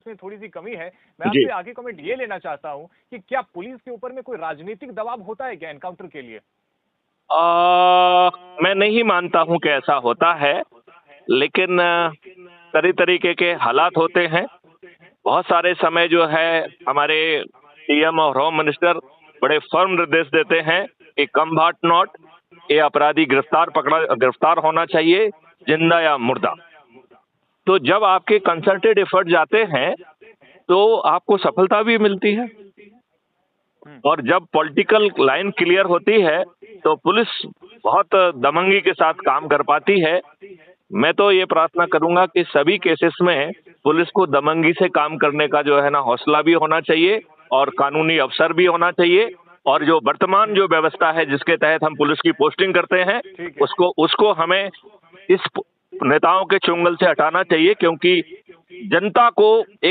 इसमें थोड़ी-सी कमी है। मैं जी। आपसे आगे कमेंट ये लेना चाहता हूँ कि क्या पुलिस के ऊपर में कोई राजनीतिक दबाव होता है क्या एनकाउंटर के लिए? मैं नहीं मानता हूं कि ऐसा होता है, लेकिन तरह तरीके के हालात होते हैं। बहुत सारे समय जो है हमारे सीएम और होम मिनिस्टर बड़े फर्म निर्देश देते हैं कि कम भाट नॉट, ये अपराधी गिरफ्तार होना चाहिए, जिंदा या मुर्दा। तो जब आपके कंसर्टेड एफर्ट जाते हैं तो आपको सफलता भी मिलती है, और जब पॉलिटिकल लाइन क्लियर होती है तो पुलिस बहुत दमंगी के साथ काम कर पाती है। मैं तो ये प्रार्थना करूंगा कि सभी केसेस में पुलिस को दमंगी से काम करने का जो है ना हौसला भी होना चाहिए, और कानूनी अफसर भी होना चाहिए, और जो वर्तमान जो व्यवस्था है जिसके तहत हम पुलिस की पोस्टिंग करते हैं उसको हमें इस नेताओं के चुंगल से हटाना चाहिए, क्योंकि जनता को एक